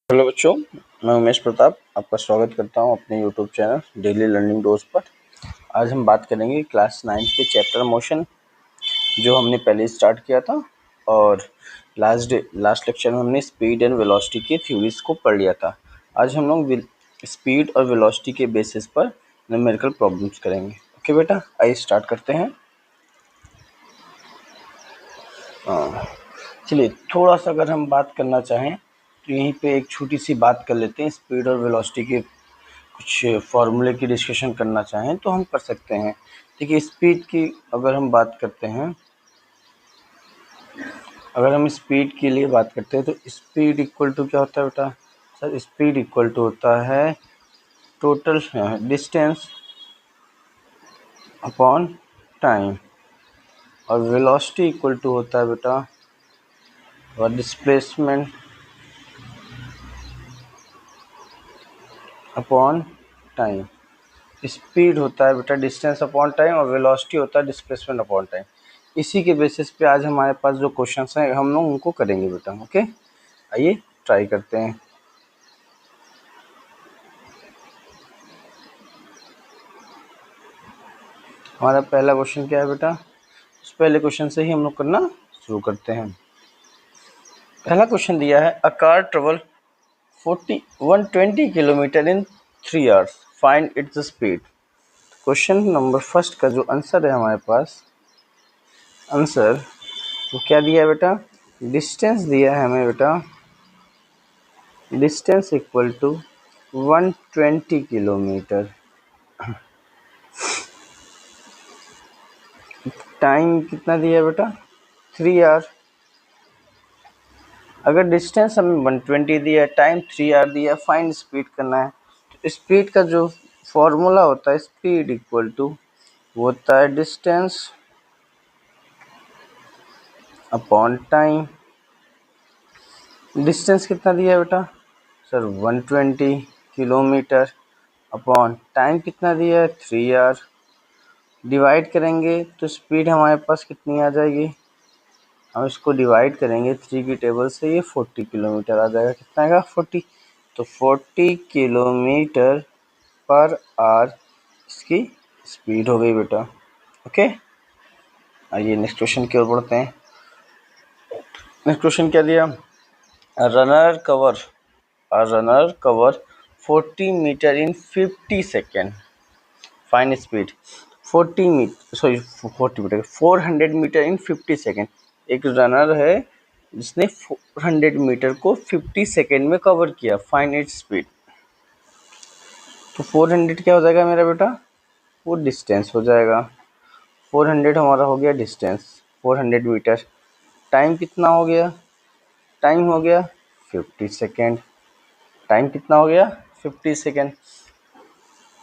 Hello बच्चों, मैं उमेश प्रताप आपका स्वागत करता हूं अपने YouTube channel daily learning dose पर। आज हम बात करेंगे क्लास 9 के चैप्टर मोशन, जो हमने पहले स्टार्ट किया था। और लास्ट लेक्चर में हमने स्पीड एंड वेलोसिटी की थ्योरीज को पढ़ लिया था। आज हम लोग स्पीड और वेलोसिटी के बेसिस पर न्यूमेरिकल प्रॉब्लम्स करेंगे। ओके बेटा, आइए स्टार्ट करते हैं। चलिए, थोड़ा सा अगर हम बात करना चाहें तो यहीं पे एक छोटी सी बात कर लेते हैं। स्पीड और वेलोसिटी के कुछ फार्मूले की डिस्कशन करना चाहें तो हम कर सकते हैं। देखिए, स्पीड की अगर हम बात करते हैं, अगर हम स्पीड के लिए बात करते हैं तो स्पीड इक्वल टू क्या होता है बेटा? सर, स्पीड इक्वल टू होता है टोटल डिस्टेंस अपॉन टाइम, और वेलोसिटी इक्वल टू होता है बेटा और डिस्प्लेसमेंट अपॉन टाइम। स्पीड होता है बेटा डिस्टेंस अपॉन टाइम, और वेलोसिटी होता है डिस्प्लेसमेंट अपॉन टाइम। इसी के बेसिस पे आज हमारे पास जो क्वेश्चंस हैं हम लोग उनको करेंगे बेटा। ओके, आइए ट्राई करते हैं। हमारा पहला क्वेश्चन क्या है बेटा? उस पहले क्वेश्चन से ही हम लोग करना शुरू करते हैं। पहला क्वेश्चन दिया है, a car travel 120 kilometre in 3 hours, find its speed. Question number first का जो आंसर है हमारे पास, आंसर वो क्या दिया है बेटा? डिस्टेंस दिया है हमें बेटा, distance equal to 120 kilometre. Time कितना दिया है बेटा? 3 आवर। अगर डिस्टेंस हमें 120 दिया है, टाइम 3 आवर दिया, फाइंड स्पीड करना है। तो स्पीड का जो फॉर्मूला होता है, स्पीड इक्वल टू होता है डिस्टेंस अपॉन टाइम। डिस्टेंस कितना दिया है बेटा? सर 120 किलोमीटर, अपॉन टाइम कितना दिया है? 3 आवर। डिवाइड करेंगे तो स्पीड हमारे पास कितनी आ जाएगी? हम इसको डिवाइड करेंगे 3 की टेबल से, ये 40 किलोमीटर आ जाएगा। कितना आएगा? 40। तो 40 किलोमीटर पर आवर इसकी स्पीड हो गई बेटा। ओके, आइए नेक्स्ट क्वेश्चन की ओर बढ़ते हैं। नेक्स्ट क्वेश्चन क्या दिया? Runner cover 40 metre in 50 second, fine speed. 40 metre 400 metre in 50 second. एक रनर है जिसने 400 मीटर को 50 सेकेंड में कवर किया, फाइंड इट्स स्पीड। तो 400 क्या हो जाएगा मेरा बेटा? वो डिस्टेंस हो जाएगा। 400 हमारा हो गया डिस्टेंस, 400 मीटर। टाइम कितना हो गया? टाइम हो गया 50 सेकेंड। टाइम कितना हो गया? 50 सेकेंड।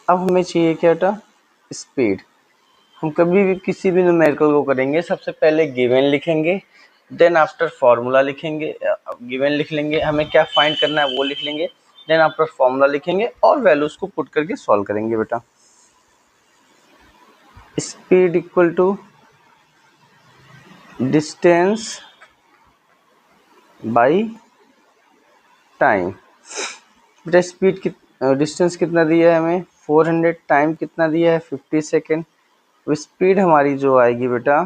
अब हमें चाहिए क्या बेटा? स्पीड। हम कभी भी किसी भी न्यूमेरिकल को करेंगे, सबसे पहले गिवन लिखेंगे, देन आफ्टर फॉर्मूला लिखेंगे। गिवन लिख लेंगे, हमें क्या फाइंड करना है वो लिख लेंगे, देन आफ्टर फॉर्मूला लिखेंगे और वैल्यूज को पुट करके सॉल्व करेंगे बेटा। Speed equal to distance by time. बेटा स्पीड डिस्टेंस कितना दिया है हमें? 400। टाइम कितना दिया है? 50 सेकेंड। स्पीड हमारी जो आएगी बेटा,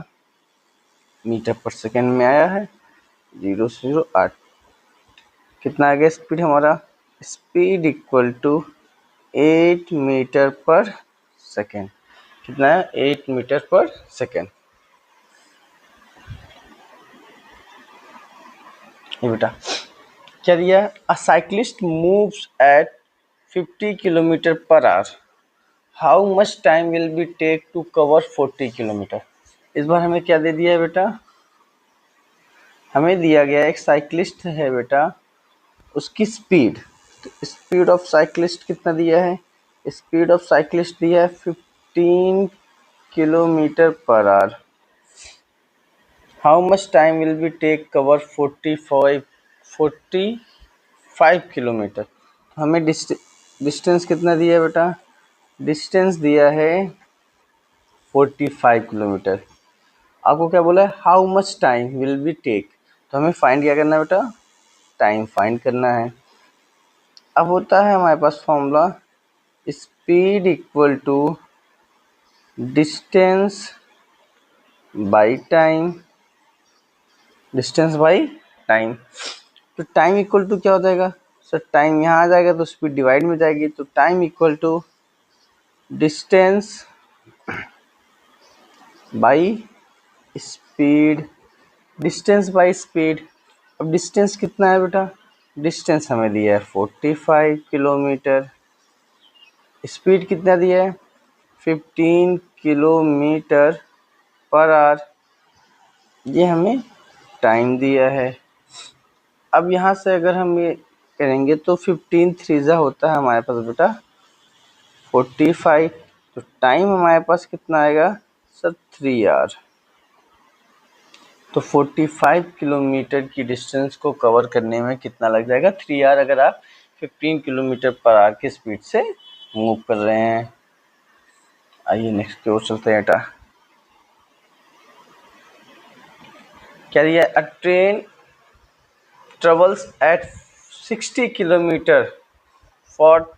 मीटर पर सेकेंड में आया है, 0.08। कितना आ गया स्पीड हमारा? Speed equal to 8 metre per second. कितना है? 8 मीटर पर सेकेंड। ये बेटा क्या दिया? A cyclist moves at 50 kilometre per hour, how much time will be take to cover 40 kilometre. इस बार हमें क्या दे दिया है बेटा? हमें दिया गया एक साइक्लिस्ट है बेटा, उसकी स्पीड। तो स्पीड ऑफ साइक्लिस्ट कितना दिया है? स्पीड ऑफ साइक्लिस्ट दिया है 15 kilometre per hour. How much time will be take cover 45 kilometre. हमें डिस्टेंस कितना दिया है बेटा? डिस्टेंस दिया है 45 किलोमीटर। आपको क्या बोला है? How much time will be take. तो हमें फाइंड क्या करना है बेटा? टाइम फाइंड करना है। अब होता है हमारे पास formula speed equal to distance by time, distance by time. तो टाइम इक्वल टू क्या हो जाएगा सर, टाइम यहाँ आ जाएगा तो स्पीड डिवाइड में जाएगी, तो time equal to distance by speed, distance by speed. अब डिस्टेंस कितना है बेटा, डिस्टेंस हमें दिया है 45 किलोमीटर, स्पीड कितना दिया है 15 किलोमीटर पर आवर, ये हमें टाइम दिया है। अब यहाँ से अगर हम ये करेंगे तो 15 थ्रीजा होता है हमारे पास बेटा 45, तो टाइम हमारे पास कितना आएगा सर 3 आवर। तो 45 किलोमीटर की डिस्टेंस को कवर करने में कितना लग जाएगा 3 आवर, अगर आप 15 किलोमीटर पर आवर की स्पीड से मूव कर रहे हैं। आइए नेक्स्ट की ओर चलते हैं बेटा। क्या दिया, a train travels at 60 kilometre for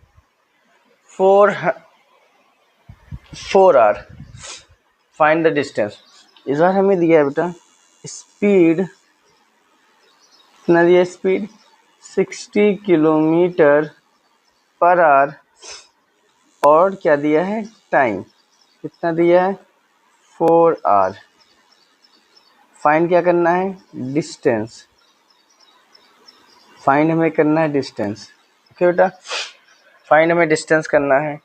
4 hour, find the distance. इस बार हमें दिया है बेटा स्पीड, कितना दिया स्पीड 60 किलोमीटर पर आवर, और क्या दिया है टाइम, कितना दिया है 4 आवर। फाइंड क्या करना है डिस्टेंस, फाइंड हमें करना है डिस्टेंस। ओके बेटा, फाइंड हमें डिस्टेंस करना है।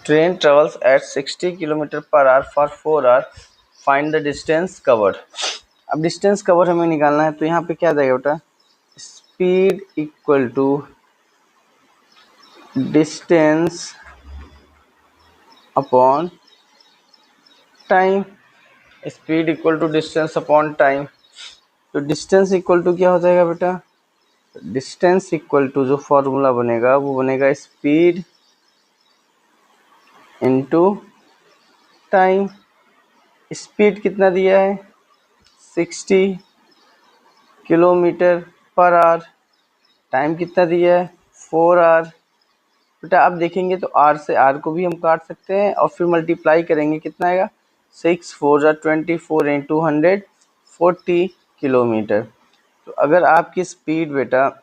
Train travels at 60 kilometre per hour for 4 hour, find the distance covered. अब डिस्टेंस कवर हमें निकालना है, तो यहाँ पे क्या जाएगा बेटा speed equal to distance upon time, speed equal to distance upon time. तो डिस्टेंस इक्वल टू क्या हो जाएगा बेटा, डिस्टेंस इक्वल टू जो फॉर्मूला बनेगा वो बनेगा स्पीड इनटू टाइम। स्पीड कितना दिया है 60 किलोमीटर पर आवर, टाइम कितना दिया है 4 आवर। बेटा आप देखेंगे तो आर से आर को भी हम काट सकते हैं और फिर मल्टीप्लाई करेंगे, कितना आएगा 6 4 24 इंटू 140 किलोमीटर। तो अगर आपकी स्पीड बेटा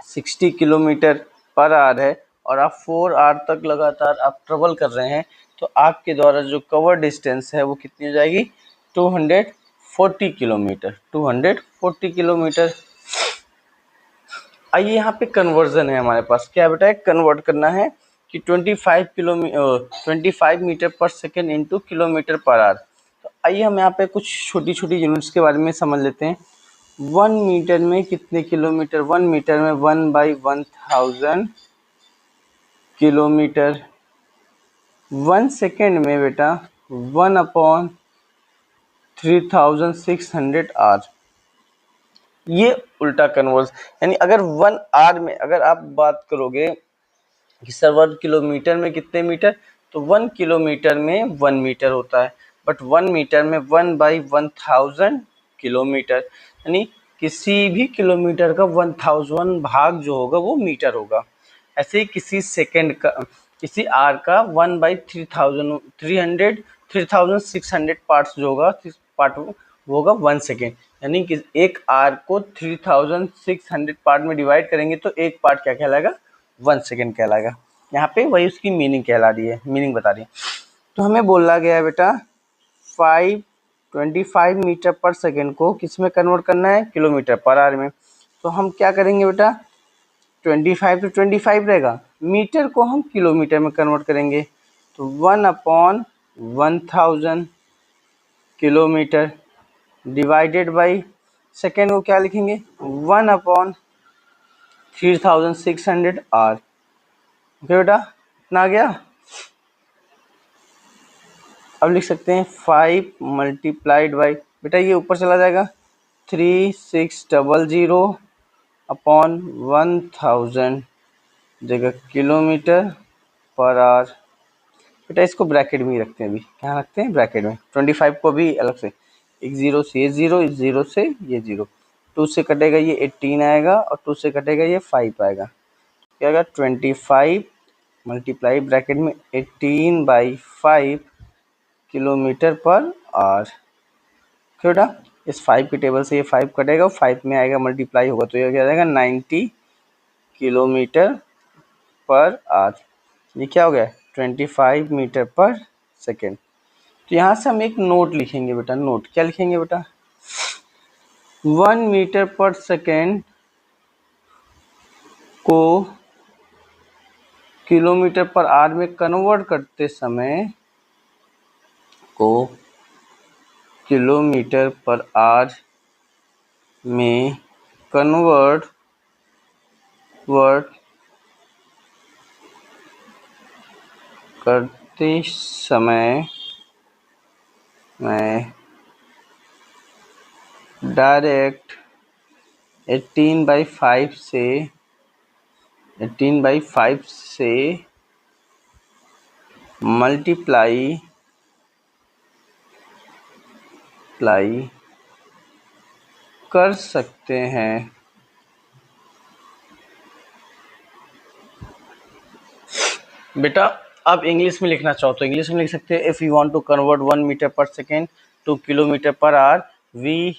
60 किलोमीटर पर आवर है और आप 4 आवर तक लगातार आप ट्रेवल कर रहे हैं, तो आपके द्वारा जो कवर डिस्टेंस है वो कितनी हो जाएगी 240 किलोमीटर, 240 किलोमीटर। आइए यहाँ पे कन्वर्जन है हमारे पास, क्या बेटा है कन्वर्ट करना है कि 25 metre per second into kilometre per our. तो आइए हम यहाँ पे कुछ छोटी छोटी यूनिट्स के बारे में समझ लेते हैं। 1 मीटर में कितने किलोमीटर, 1 मीटर में 1/1000 किलोमीटर। 1 सेकेंड में बेटा 1/3600 आवर। ये उल्टा कन्वर्स, यानी अगर 1 आवर में अगर आप बात करोगे कि सर 1 किलोमीटर में कितने मीटर, तो 1 किलोमीटर में 1 मीटर होता है, बट 1 मीटर में 1/1000 किलोमीटर, यानी किसी भी किलोमीटर का 1000 भाग जो होगा वो मीटर होगा। ऐसे ही किसी सेकंड का, किसी आर का 1/3600 पार्ट्स जो होगा पार्ट वो होगा 1 सेकेंड, यानी कि एक आर को 3600 पार्ट में डिवाइड करेंगे तो एक पार्ट क्या कहलाएगा 1 सेकेंड कहलाएगा। यहाँ पे वही उसकी मीनिंग कहला रही है, मीनिंग बता रही है। तो हमें बोला गया है बेटा 25 मीटर पर सेकेंड को किस में कन्वर्ट करना है किलोमीटर पर आवर में। तो हम क्या करेंगे बेटा 25 तो 25 रहेगा, मीटर को हम किलोमीटर में कन्वर्ट करेंगे, तो 1/1000 किलोमीटर डिवाइडेड बाई सेकेंड को क्या लिखेंगे 1/3600 आवर। ओके बेटा इतना आ गया। अब लिख सकते हैं 5 मल्टीप्लाइड बाई, बेटा ये ऊपर चला जाएगा 3600 अपॉन 1000 जगह किलोमीटर पर आवर। बेटा इसको ब्रैकेट में ही रखते हैं, अभी क्या रखते हैं ब्रैकेट में, 25 को भी अलग से, एक जीरो से ये जीरो, इस जीरो से ये जीरो, 2 से कटेगा ये 18 आएगा और 2 से कटेगा ये 5 आएगा, क्या आएगा 25 मल्टीप्लाई ब्रैकेट में 18/5 किलोमीटर पर आवर। बेटा इस 5 की टेबल से ये 5 कटेगा, 5 में आएगा मल्टीप्लाई होगा तो ये क्या जाएगा 90 किलोमीटर पर आवर। ये क्या हो गया 25 मीटर पर सेकेंड। तो यहाँ से हम एक नोट लिखेंगे बेटा, नोट क्या लिखेंगे बेटा, 1 मीटर पर सेकेंड को किलोमीटर पर आवर में कन्वर्ट करते समय किलोमीटर पर आवर में कन्वर्ट करते समय मैं डायरेक्ट 18/5 से मल्टीप्लाई कर सकते हैं। बेटा आप इंग्लिश में लिखना चाहो तो इंग्लिश में लिख सकते हैं, if you want to convert 1 metre per second to kilometre per hour we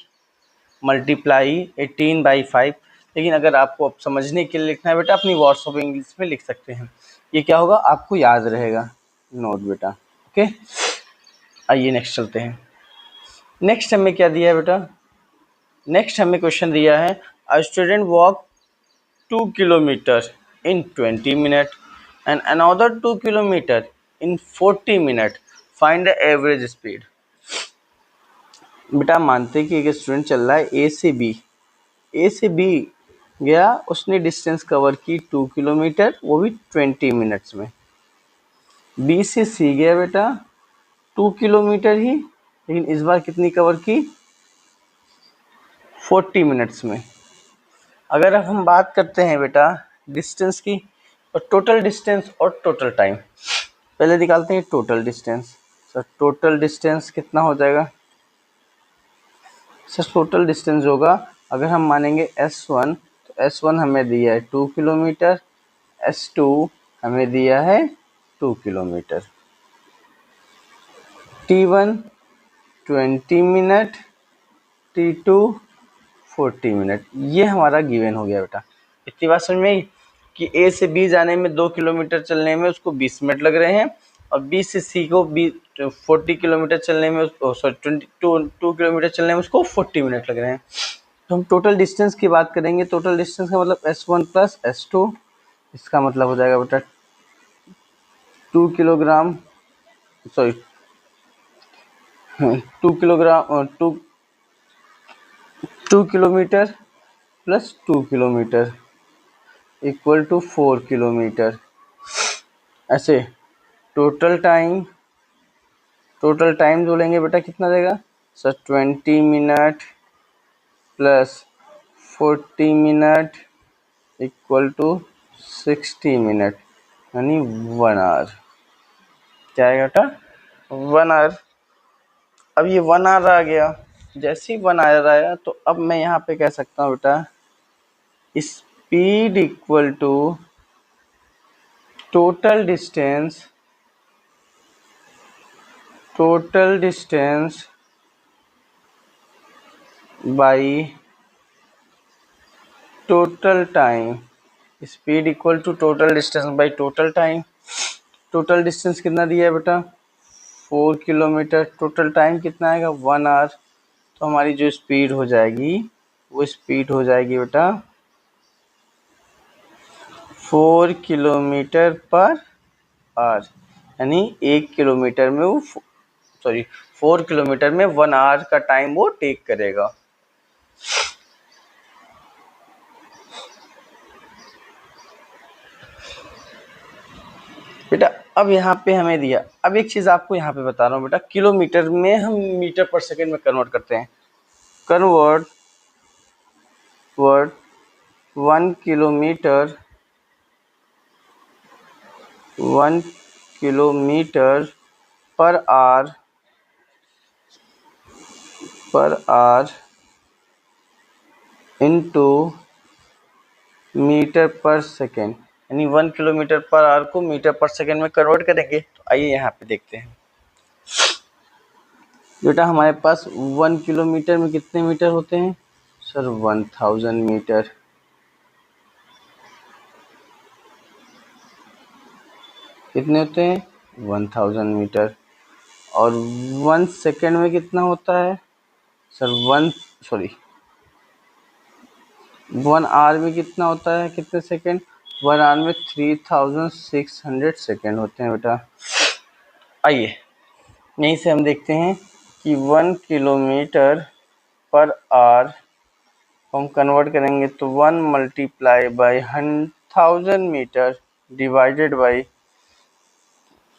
multiply 18/5। लेकिन अगर आपको अब समझने के लिए लिखना है बेटा अपनी व्हाट्सएप इंग्लिश में लिख सकते हैं, ये क्या होगा आपको याद रहेगा नोट बेटा। ओके आइए नेक्स्ट चलते हैं। नेक्स्ट हमें क्या दिया है बेटा, नेक्स्ट हमें क्वेश्चन दिया है a student walk 2 kilometre in 20 minute and another 2 kilometer in 40 minutes, find the average speed। बेटा मानते कि एक स्टूडेंट चल रहा है ए से बी गया, उसने डिस्टेंस कवर की 2 किलोमीटर वो भी 20 मिनट्स में। बी से सी गया बेटा 2 किलोमीटर ही, लेकिन इस बार कितनी कवर की 40 मिनट्स में। अगर अब हम बात करते हैं बेटा डिस्टेंस की और टोटल डिस्टेंस और टोटल टाइम, पहले निकालते हैं total distance. Sir total distance कितना हो जाएगा, सर टोटल डिस्टेंस होगा अगर हम मानेंगे S1 तो S1 हमें दिया है 2 किलोमीटर, S2 हमें दिया है 2 kilometre, T1 20 minute, T2 40 minute, ये हमारा गिवन हो गया बेटा। इतनी बात समझ में आई कि ए से बी जाने में 2 किलोमीटर चलने में उसको 20 मिनट लग रहे हैं और बी से सी को 40 किलोमीटर चलने में 2 किलोमीटर चलने में उसको 40 मिनट लग रहे हैं। तो हम टोटल डिस्टेंस की बात करेंगे, टोटल डिस्टेंस का मतलब S1 प्लस S2, इसका मतलब हो जाएगा बेटा 2 kilogram sorry 2 kilogram 2 kilometre plus 2 kilometre equal to 4 kilometre. ऐसे टोटल टाइम जो लेंगे बेटा कितना देगा sir 20 minute plus 40 minute equal to 60 minute यानी 1 आवर। क्या आएगा बेटा 1 आवर। अब ये 1 आवर आ गया, जैसे ही 1 आवर आया तो अब मैं यहाँ पे कह सकता हूँ बेटा speed equal to total distance by total time. Speed equal to total distance by total time. Total distance कितना दिया है बेटा 4 किलोमीटर, टोटल टाइम कितना आएगा 1 आवर। तो हमारी जो स्पीड हो जाएगी वो स्पीड हो जाएगी बेटा 4 किलोमीटर पर आवर, यानी 1 किलोमीटर में वो 4 किलोमीटर में 1 आवर का टाइम वो टेक करेगा। बेटा अब यहाँ पे हमें दिया, अब एक चीज आपको यहाँ पे बता रहा हूँ बेटा, किलोमीटर में हम मीटर पर सेकंड में कन्वर्ट करते हैं। Convert 1 kilometre per hour into metre per second, यानी 1 किलोमीटर पर आवर को मीटर पर सेकेंड में कन्वर्ट करेंगे। तो आइए यहाँ पे देखते हैं बेटा, हमारे पास 1 किलोमीटर में कितने मीटर होते हैं सर? 1000 मीटर। कितने होते हैं? 1000 मीटर। और 1 सेकेंड में कितना होता है सर? 1 आवर में कितना होता है, कितने सेकेंड? 1 आवर में 3600 सेकेंड होते हैं बेटा। आइए यहीं से हम देखते हैं कि 1 किलोमीटर पर आवर हम कन्वर्ट करेंगे तो 1 multiply by 1000 metre divided by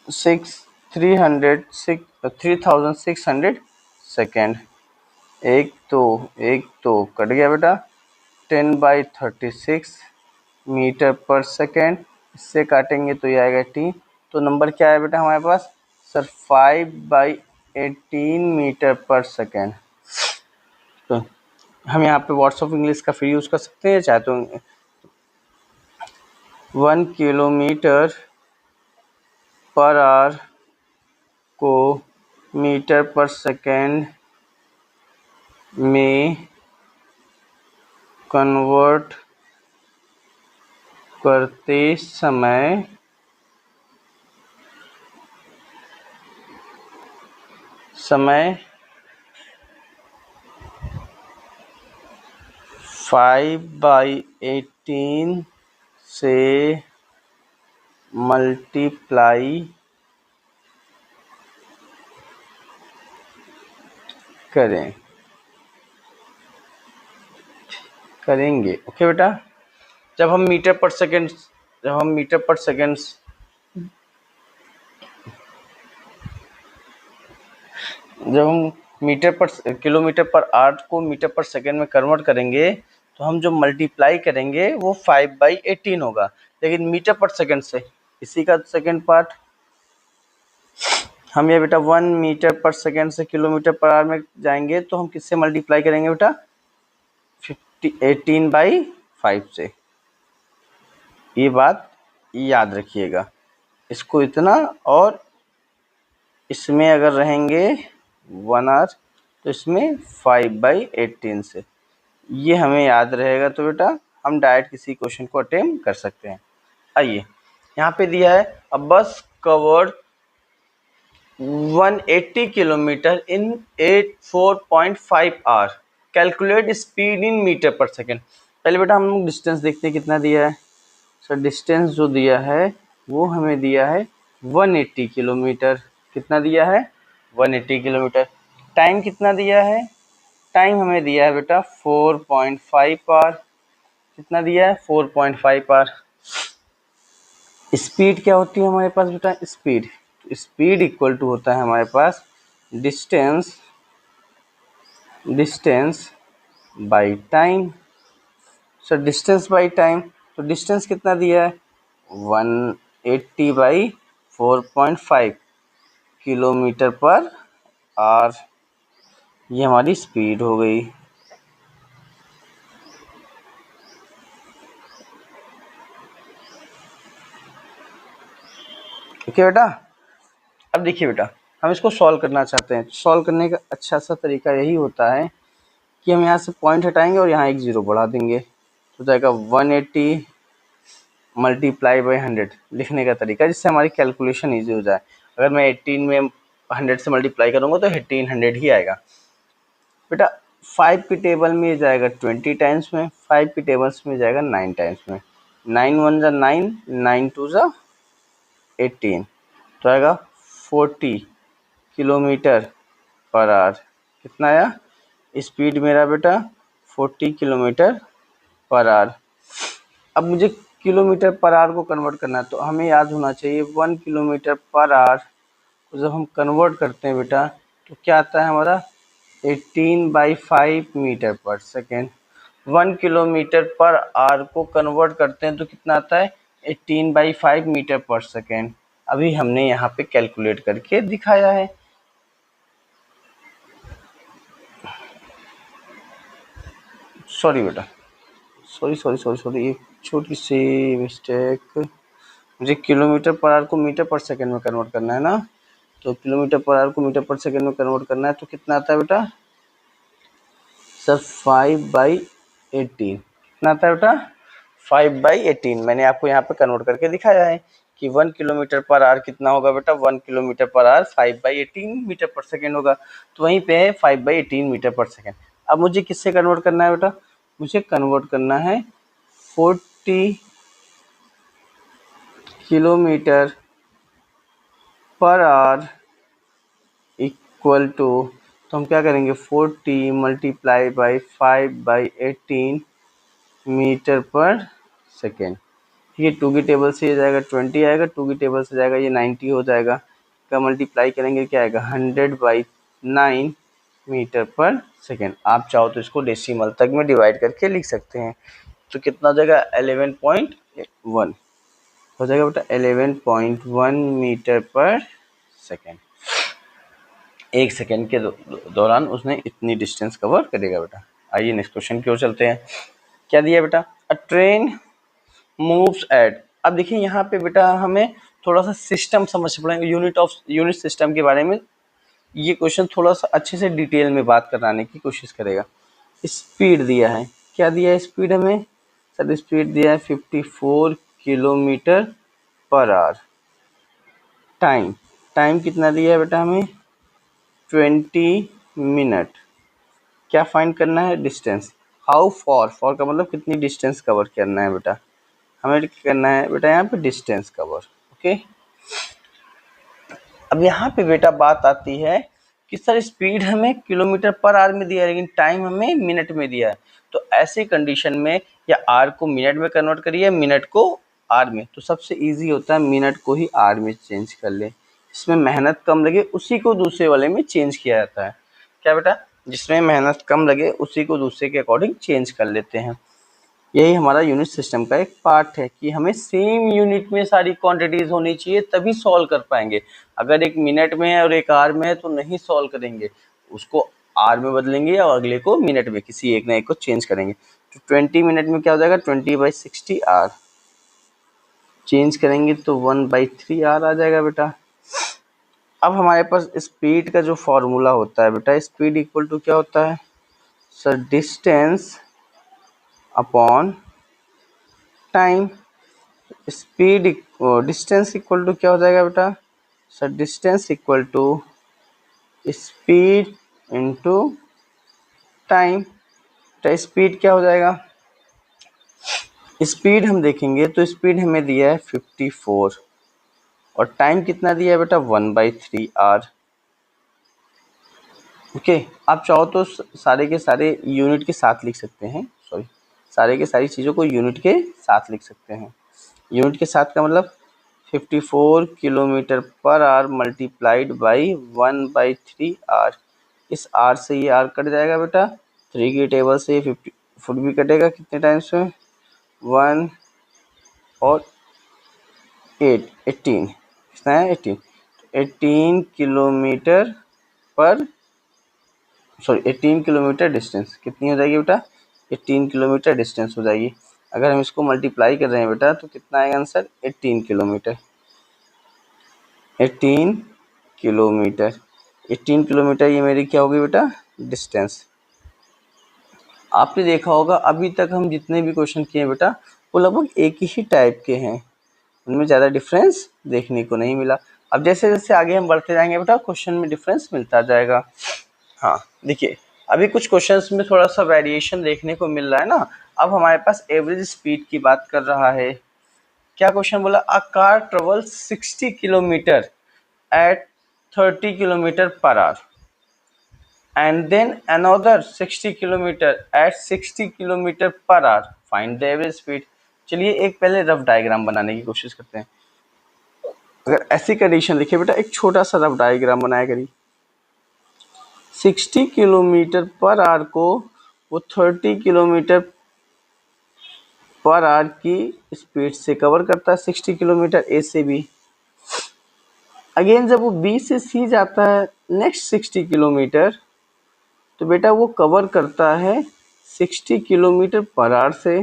3600 second. एक तो कट गया बेटा, 10/36 मीटर पर सेकेंड। इससे काटेंगे तो ये आएगा टी। तो नंबर क्या है बेटा हमारे पास सर? 5/18 metre per second. तो हम यहाँ पे वर्ड्स ऑफ इंग्लिश का फिर यूज़ कर सकते हैं चाहे तो 1 किलोमीटर पर आवर को मीटर पर सेकेंड में कन्वर्ट करते समय 5/18 से मल्टीप्लाई करेंगे। ओके बेटा, जब हम metre per second kilometre per our को मीटर पर सेकेंड में कन्वर्ट करेंगे तो हम जो मल्टीप्लाई करेंगे वो 5/18 होगा, लेकिन मीटर पर सेकेंड से। इसी का सेकेंड पार्ट हम ये बेटा 1 मीटर पर सेकेंड से किलोमीटर पर आवर में जाएंगे तो हम किससे मल्टीप्लाई करेंगे बेटा? 18/5 से। ये बात याद रखिएगा, इसको इतना, और इसमें अगर रहेंगे 1 आवर तो इसमें 5/18 से। ये हमें याद रहेगा तो बेटा हम डायरेक्ट किसी क्वेश्चन को अटेम्प्ट कर सकते हैं। आइए यहाँ पे दिया है a bus covered 180 kilometre in 4.5 hour, calculate speed in metre per second. पहले बेटा हम लोग डिस्टेंस देखते हैं कितना दिया है सर। डिस्टेंस जो दिया है वो हमें दिया है 180 किलोमीटर। कितना दिया है? 180 किलोमीटर। टाइम कितना दिया है? टाइम हमें दिया है बेटा 4.5 आवर। कितना दिया है? 4.5 आवर। स्पीड क्या होती है हमारे पास बेटा? स्पीड इक्वल टू होता है हमारे पास distance by time. Sir distance by time, तो डिस्टेंस कितना दिया है? 180/4.5 किलोमीटर पर आवर। ये हमारी स्पीड हो गई। ओके बेटा, अब देखिए बेटा, हम इसको सॉल्व करना चाहते हैं। सॉल्व करने का अच्छा सा तरीका यही होता है कि हम यहाँ से पॉइंट हटाएंगे और यहाँ एक जीरो बढ़ा देंगे तो जाएगा 180 मल्टीप्लाई बाई 100 लिखने का तरीका, जिससे हमारी कैलकुलेशन ईजी हो जाए। अगर मैं 18 में 100 से मल्टीप्लाई करूँगा तो 1800 ही आएगा बेटा। 5 की टेबल में जाएगा 20 टाइम्स में, 5 की टेबल्स में जाएगा 9 टाइम्स में। 9 1 जा 9, 9 2 जा 18, तो आएगा 40 किलोमीटर पर आवर। कितना आया स्पीड मेरा बेटा? 40 किलोमीटर पर आवर। अब मुझे किलोमीटर पर आवर को कन्वर्ट करना है तो हमें याद होना चाहिए 1 किलोमीटर पर आवर को जब हम कन्वर्ट करते हैं बेटा तो क्या आता है हमारा? 18/5 metre per second. 1 kilometre per our को कन्वर्ट करते हैं तो कितना आता है? 18/5 मीटर पर सेकेंड। अभी हमने यहाँ पे कैलकुलेट करके दिखाया है। सॉरी बेटा, सॉरी, एक छोटी सी मिस्टेक। मुझे किलोमीटर पर आवर को मीटर पर सेकंड में कन्वर्ट करना है ना, तो किलोमीटर पर आवर को मीटर पर सेकंड में कन्वर्ट करना है, तो कितना आता है बेटा सर 5/18। कितना आता है बेटा 5/18। मैंने आपको यहाँ पे कन्वर्ट करके दिखाया है कि 1 किलोमीटर पर आवर कितना होगा बेटा, 1 kilometre per our 5/18 metre per second होगा। तो वहीं पे है 5/18 मीटर पर सेकेंड। अब मुझे किससे कन्वर्ट करना है बेटा, मुझे कन्वर्ट करना है 40 kilometre per our equal to, तो हम क्या करेंगे 40 multiply by 5/18 metre per second. ये 2 की टेबल से ये जाएगा 20 आएगा, 2 की टेबल से जाएगा ये 90 हो जाएगा, का मल्टीप्लाई करेंगे क्या आएगा 100/9 मीटर पर सेकेंड। आप चाहो तो इसको डेसिमल तक में डिवाइड करके लिख सकते हैं, तो कितना हो जाएगा 11.1 हो जाएगा बेटा 11.1 मीटर पर सेकेंड। एक सेकेंड के दौरान उसने इतनी डिस्टेंस कवर करेगा बेटा। आइए नेक्स्ट क्वेश्चन की ओर चलते हैं। क्या दिया बेटा, अ ट्रेन मूव्स एट। अब देखिए यहाँ पे बेटा हमें थोड़ा सा सिस्टम समझ पड़ेगा, यूनिट सिस्टम के बारे में ये क्वेश्चन थोड़ा सा अच्छे से डिटेल में बात कराने की कोशिश करेगा। स्पीड दिया है, क्या दिया है स्पीड हमें सर, स्पीड दिया है 54 किलोमीटर पर आवर। टाइम कितना दिया है बेटा हमें 20 मिनट। क्या फाइंड करना है डिस्टेंस, हाउ फॉर का मतलब कितनी डिस्टेंस कवर करना है बेटा, हमें करना है बेटा यहाँ पे डिस्टेंस कवर। ओके, अब यहाँ पे बेटा बात आती है कि सर स्पीड हमें किलोमीटर पर आवर में दिया है लेकिन टाइम हमें मिनट में दिया है, तो ऐसे कंडीशन में या आर को मिनट में कन्वर्ट करिए, मिनट को आर में, तो सबसे इजी होता है मिनट को ही आर में चेंज कर ले, इसमें मेहनत कम लगे उसी को दूसरे वाले में चेंज किया जाता है। क्या बेटा, जिसमें मेहनत कम लगे उसी को दूसरे के अकॉर्डिंग चेंज कर लेते हैं। यही हमारा यूनिट सिस्टम का एक पार्ट है कि हमें सेम यूनिट में सारी क्वांटिटीज होनी चाहिए तभी सॉल्व कर पाएंगे। अगर एक मिनट में है और एक आर में है तो नहीं सॉल्व करेंगे, उसको आर में बदलेंगे या अगले को मिनट में, किसी एक ना एक को चेंज करेंगे। तो 20 मिनट में क्या हो जाएगा 20/60 आर, चेंज करेंगे तो 1/3 आर आ जाएगा बेटा। अब हमारे पास स्पीड का जो फॉर्मूला होता है बेटा, स्पीड इक्वल टू क्या होता है sir, distance upon time. Speed distance equal to क्या हो जाएगा बेटा sir, distance equal to speed into time. तो स्पीड क्या हो जाएगा, स्पीड हम देखेंगे तो स्पीड हमें दिया है 54 और टाइम कितना दिया है बेटा 1/3 आर। ओके, आप चाहो तो सारे के सारे यूनिट के साथ लिख सकते हैं, सॉरी सारे के सारी चीज़ों को यूनिट के साथ लिख सकते हैं। यूनिट के साथ का मतलब 54 kilometre per hour multiplied by 1/3 R. इस आर से ये आर कट जाएगा बेटा, 3 की टेबल से 50 फुट भी कटेगा, कितने टाइम्स में 1 और 18 कितना है 18 किलोमीटर पर 18 किलोमीटर डिस्टेंस कितनी हो जाएगी बेटा 18 किलोमीटर डिस्टेंस हो जाएगी। अगर हम इसको मल्टीप्लाई कर रहे हैं बेटा तो कितना आएगा आंसर 18 किलोमीटर। 18 किलोमीटर 18 किलोमीटर ये मेरी क्या होगी बेटा डिस्टेंस। आपने देखा होगा अभी तक हम जितने भी क्वेश्चन किए हैं बेटा वो लगभग एक ही टाइप के हैं, उनमें ज़्यादा डिफरेंस देखने को नहीं मिला। अब जैसे जैसे आगे हम बढ़ते जाएंगे बेटा क्वेश्चन में डिफरेंस मिलता जाएगा। हाँ देखिए, अभी कुछ क्वेश्चंस में थोड़ा सा वेरिएशन देखने को मिल रहा है ना। अब हमारे पास एवरेज स्पीड की बात कर रहा है। क्या क्वेश्चन बोला, a car travel 60 kilometre at 30 kilometer per hour and then another 60 kilometer at 60 kilometer per hour, find the average speed। चलिए एक पहले रफ डायग्राम बनाने की कोशिश करते हैं। अगर ऐसी कंडीशन देखिए बेटा, एक छोटा सा रफ डायग्राम बनाया करिए। 60 किलोमीटर पर आवर को वो 30 किलोमीटर पर आवर की स्पीड से कवर करता है, 60 किलोमीटर ए से बी। अगेन जब वो बी से सी जाता है नेक्स्ट 60 किलोमीटर, तो बेटा वो कवर करता है 60 किलोमीटर पर आवर से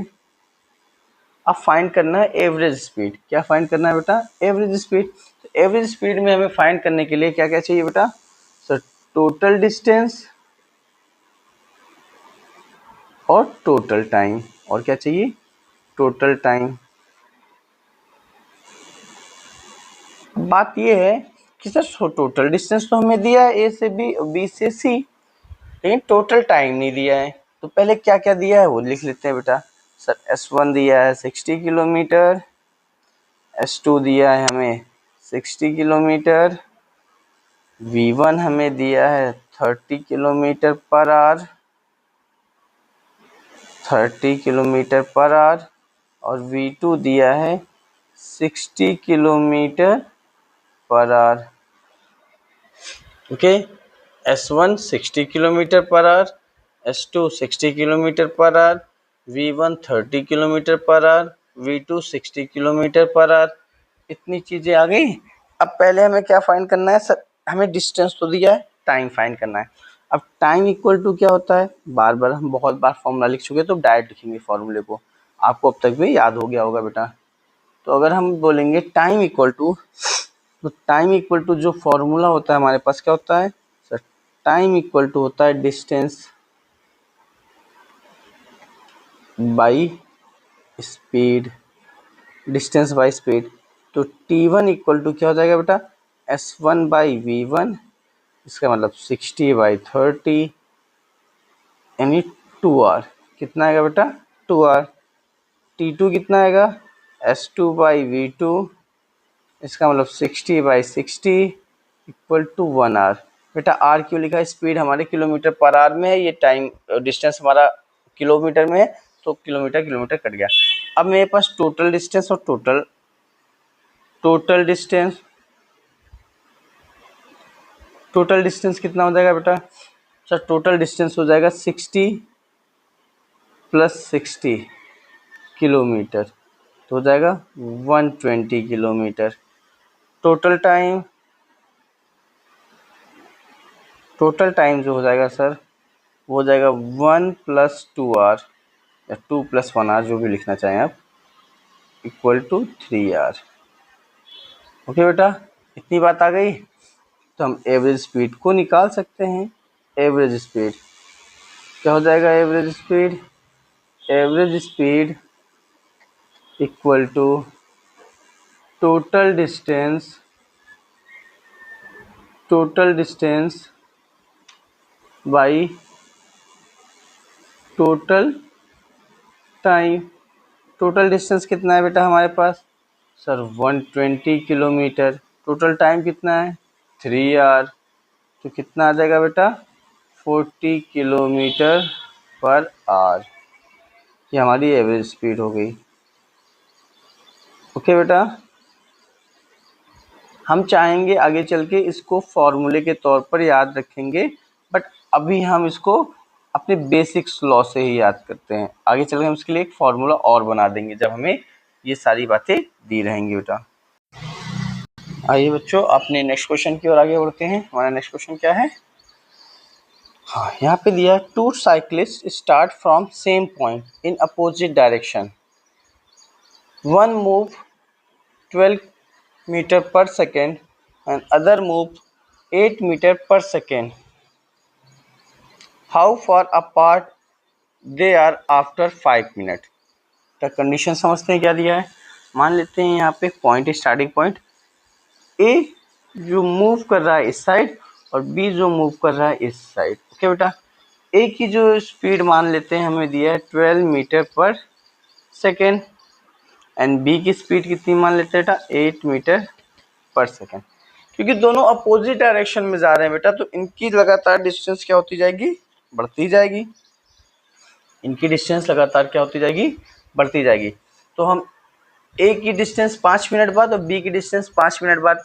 अब फाइंड करना है एवरेज स्पीड। क्या फाइंड करना है बेटा? Average speed. तो एवरेज स्पीड में हमें फाइंड करने के लिए क्या क्या चाहिए बेटा? सर टोटल डिस्टेंस और टोटल टाइम। और क्या चाहिए? Total time. बात ये है कि सर टोटल डिस्टेंस तो हमें दिया है ए से बी, बी से सी, लेकिन टोटल टाइम नहीं दिया है। तो पहले क्या क्या दिया है वो लिख लेते हैं बेटा। सर S1 दिया है 60 किलोमीटर, S2 दिया है हमें 60 किलोमीटर, V1 हमें दिया है 30 kilometre per our, 30 kilometre per our, और V2 दिया है 60 kilometre per our. Okay, S1 60 kilometre per our, S2 60 kilometre per our, V1 30 kilometre per our, V2 60 kilometre per our. इतनी चीज़ें आ गई। अब पहले हमें क्या फाइंड करना है? सर हमें डिस्टेंस तो दिया है, टाइम फाइंड करना है। अब टाइम इक्वल टू क्या होता है? बार बार हम बहुत बार फॉर्मूला लिख चुके, तो डायरेक्ट लिखेंगे फॉर्मूले को। आपको अब तक भी याद हो गया होगा बेटा। तो अगर हम बोलेंगे टाइम इक्वल टू, तो टाइम इक्वल टू जो फॉर्मूला होता है हमारे पास क्या होता है? सर टाइम इक्वल टू होता है distance by speed, distance by speed. तो T1 इक्वल टू क्या हो जाएगा बेटा? S1 बाई V1, इसका मतलब 60/30 यानी 2 आवर। कितना आएगा बेटा? 2 आवर। T2 कितना आएगा? S2/V2, इसका मतलब 60/60 इक्वल टू 1 आवर। बेटा आर क्यों लिखा है? स्पीड हमारे किलोमीटर पर आवर में है, ये टाइम डिस्टेंस हमारा किलोमीटर में है, तो किलोमीटर किलोमीटर कट गया। अब मेरे पास टोटल डिस्टेंस और टोटल डिस्टेंस कितना हो जाएगा बेटा? सर टोटल डिस्टेंस हो जाएगा 60 + 60 किलोमीटर, तो हो जाएगा 120 किलोमीटर। टोटल टाइम जो हो जाएगा सर, वो हो जाएगा 1 + 2 आवर या 2 + 1 आवर, जो भी लिखना चाहें आप, इक्वल टू 3 आवर। ओके बेटा, इतनी बात आ गई। तो हम एवरेज स्पीड को निकाल सकते हैं। एवरेज स्पीड क्या हो जाएगा? Average speed equal to total distance by total time. Total distance कितना है बेटा हमारे पास? Sir 120 kilometre. टोटल टाइम कितना है? 3 आवर। तो कितना आ जाएगा बेटा? 40 किलोमीटर पर आवर। ये हमारी एवरेज स्पीड हो गई। ओके बेटा, हम चाहेंगे आगे चल के इसको फॉर्मूले के तौर पर याद रखेंगे, बट अभी हम इसको अपने बेसिक्स लॉ से ही याद करते हैं। आगे चल के हम इसके लिए एक फॉर्मूला और बना देंगे जब हमें ये सारी बातें दी रहेंगी बेटा। आइए बच्चों, अपने नेक्स्ट क्वेश्चन की ओर आगे बढ़ते हैं। हमारा नेक्स्ट क्वेश्चन क्या है? हाँ, यहाँ पे दिया है 2 cyclist start from same point in opposite direction. One move 12 metre per second and other move 8 metre per second. How far apart they are after 5 minute. तो कंडीशन समझते हैं क्या दिया है। मान लेते हैं यहाँ पे पॉइंट, स्टार्टिंग पॉइंट ए जो मूव कर रहा है इस साइड और बी जो मूव कर रहा है इस साइड। ओके बेटा, ए की जो स्पीड मान लेते हैं हमें दिया है 12 metre per second and B की स्पीड कितनी मान लेते हैं बेटा? 8 मीटर पर सेकेंड। क्योंकि दोनों अपोजिट डायरेक्शन में जा रहे हैं बेटा, तो इनकी लगातार डिस्टेंस क्या होती जाएगी? बढ़ती जाएगी। इनकी डिस्टेंस लगातार क्या होती जाएगी? बढ़ती जाएगी। तो हम ए की डिस्टेंस 5 मिनट बाद और बी की डिस्टेंस 5 मिनट बाद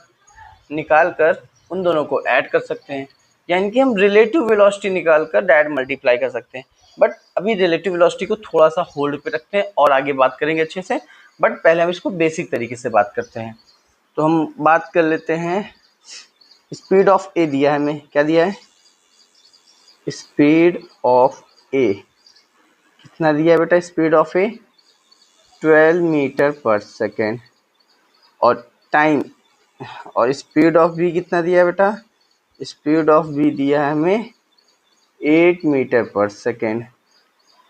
निकाल कर उन दोनों को ऐड कर सकते हैं, यानी कि हम रिलेटिव वेलोसिटी निकाल कर डायरेक्ट मल्टीप्लाई कर सकते हैं। बट अभी रिलेटिव वेलोसिटी को थोड़ा सा होल्ड पे रखते हैं और आगे बात करेंगे अच्छे से, बट पहले हम इसको बेसिक तरीके से बात करते हैं। तो हम बात कर लेते हैं, स्पीड ऑफ ए दिया है हमें, क्या दिया है? स्पीड ऑफ ए कितना दिया है बेटा speed of A 12 metre per second, और टाइम और स्पीड ऑफ बी कितना दिया है बेटा, स्पीड ऑफ बी दिया है हमें 8 मीटर पर सेकेंड।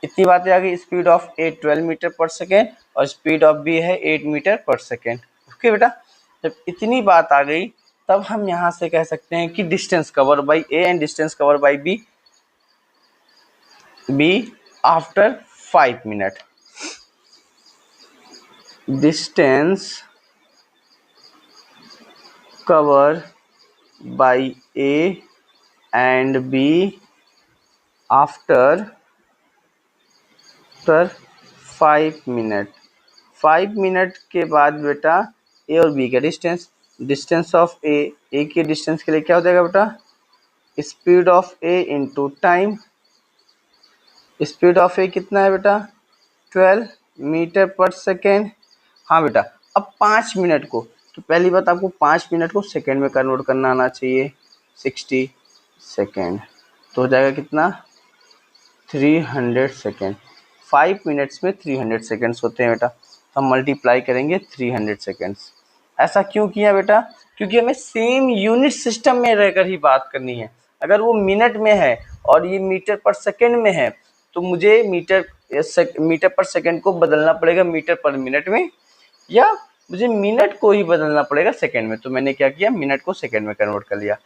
इतनी बातें आ गई, speed of A 12 metre per second और स्पीड ऑफ बी है 8 मीटर पर सेकेंड। ओके बेटा, जब इतनी बात आ गई तब हम यहाँ से कह सकते हैं कि distance cover by A and distance cover by B after 5 minute. Distance cover by A and B after 5 minute. 5 minute के बाद बेटा ए और बी का डिस्टेंस, डिस्टेंस ऑफ ए के डिस्टेंस के लिए क्या हो जाएगा बेटा, speed of A into time. Speed of A कितना है बेटा 12 मीटर पर सेकेंड। हाँ बेटा, अब 5 मिनट को, तो पहली बात आपको 5 मिनट को सेकेंड में कन्वर्ट करना आना चाहिए, 60 सेकेंड, तो हो जाएगा कितना 300 सेकेंड। 5 मिनट्स में 300 सेकेंड्स होते हैं बेटा, तो हम मल्टीप्लाई करेंगे 300 सेकेंड्स। ऐसा क्यों किया बेटा, क्योंकि हमें सेम यूनिट सिस्टम में रहकर ही बात करनी है। अगर वो मिनट में है और ये मीटर पर सेकेंड में है तो मुझे मीटर पर सेकेंड को बदलना पड़ेगा मीटर पर मिनट में, या मुझे मिनट को ही बदलना पड़ेगा सेकेंड में। तो मैंने क्या किया, मिनट को सेकेंड में कन्वर्ट कर लिया।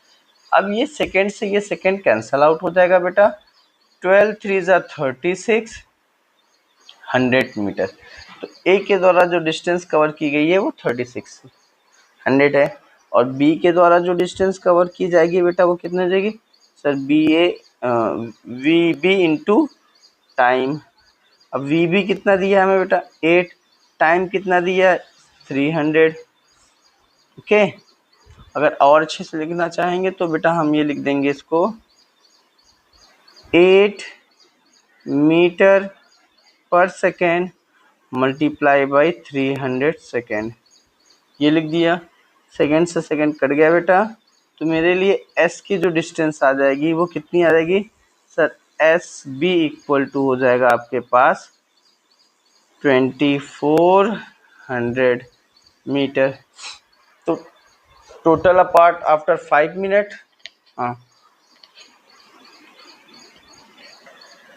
अब ये सेकेंड से ये सेकेंड कैंसल आउट हो जाएगा बेटा, 12 3 36 100 मीटर। तो ए के द्वारा जो डिस्टेंस कवर की गई है वो 3600 है, और बी के द्वारा जो डिस्टेंस कवर की जाएगी बेटा वो कितनी हो जाएगी sir, V B into time. अब वी बी कितना दिया है हमें बेटा 8, टाइम कितना दिया है 300। ओके, अगर और अच्छे से लिखना चाहेंगे तो बेटा हम ये लिख देंगे इसको 8 metre per second multiply by 300 second, ये लिख दिया। सेकेंड से सेकेंड कट गया बेटा, तो मेरे लिए एस की जो डिस्टेंस आ जाएगी वो कितनी आ जाएगी sir, S B equal to हो जाएगा आपके पास 2400 मीटर। तो टोटल अपार्ट आफ्टर 5 मिनट, हाँ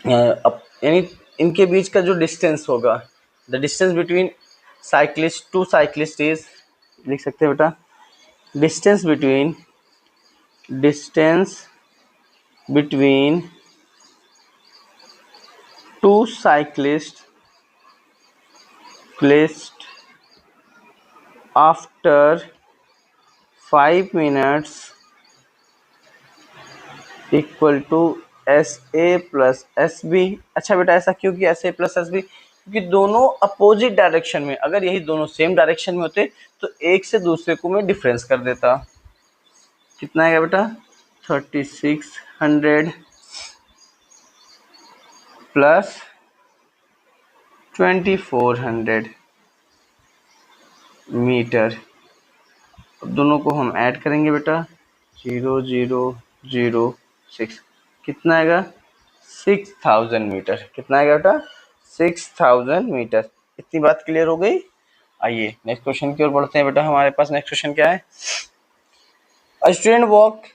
यानी इनके बीच का जो डिस्टेंस होगा, the distance between cyclist to cyclist is, लिख सकते हैं बेटा distance between two cyclist placed after 5 minutes equal to S A plus S B. अच्छा बेटा, ऐसा क्यों किया S A plus S B, क्योंकि दोनों अपोजिट डायरेक्शन में, अगर यही दोनों सेम डायरेक्शन में होते तो एक से दूसरे को मैं डिफरेंस कर देता। कितना आएगा बेटा 3600 प्लस 2400 मीटर। अब दोनों को हम ऐड करेंगे बेटा 0006, कितना आएगा 6000 मीटर। कितना आएगा बेटा 6000 मीटर। इतनी बात क्लियर हो गई। आइए नेक्स्ट क्वेश्चन की ओर बढ़ते हैं बेटा। हमारे पास नेक्स्ट क्वेश्चन क्या है, A student walk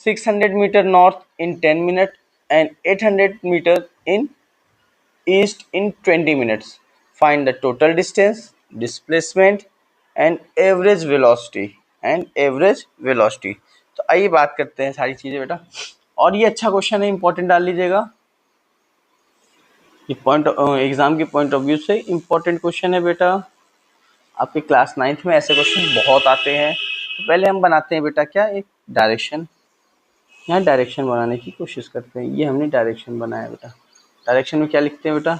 600 meter north in 10 minutes and 800 meter in east in 20 minutes. Find the total distance, displacement and average velocity तो आइए बात करते हैं सारी चीजें बेटा। और ये अच्छा क्वेश्चन है, इंपॉर्टेंट डाल लीजिएगा, ये पॉइंट एग्जाम के पॉइंट ऑफ व्यू से इंपॉर्टेंट क्वेश्चन है बेटा। आपके क्लास 9th में ऐसे क्वेश्चन बहुत आते हैं। तो पहले हम बनाते हैं बेटा क्या, एक डायरेक्शन, यहाँ डायरेक्शन बनाने की कोशिश करते हैं। ये हमने डायरेक्शन बनाया बेटा। डायरेक्शन में क्या लिखते हैं बेटा,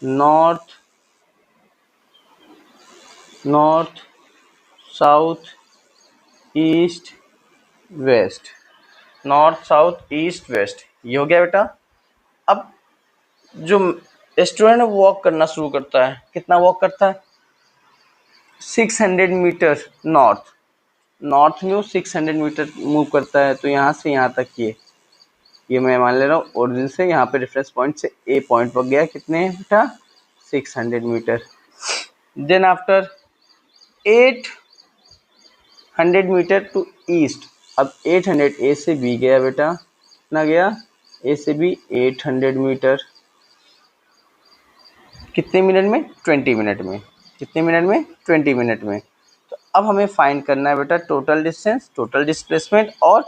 north south east west, north south east west, ये हो गया बेटा। अब जो स्टूडेंट वॉक करना शुरू करता है, कितना वॉक करता है 600 मीटर नॉर्थ में वो 600 मीटर मूव करता है, तो यहाँ से यहाँ तक ये ये मैं मान ले रहा हूँ ओरिजिन से यहाँ पे रेफरेंस पॉइंट से ए पॉइंट पर गया, कितने बेटा 600 metre. Then after 800 metre to east, अब 800 ए से बी गया बेटा, कितना गया ए से बी 800 मीटर, कितने मिनट में 20 मिनट में, कितने मिनट में 20 मिनट में। तो अब हमें फाइंड करना है बेटा टोटल डिस्टेंस, टोटल डिस्प्लेसमेंट, और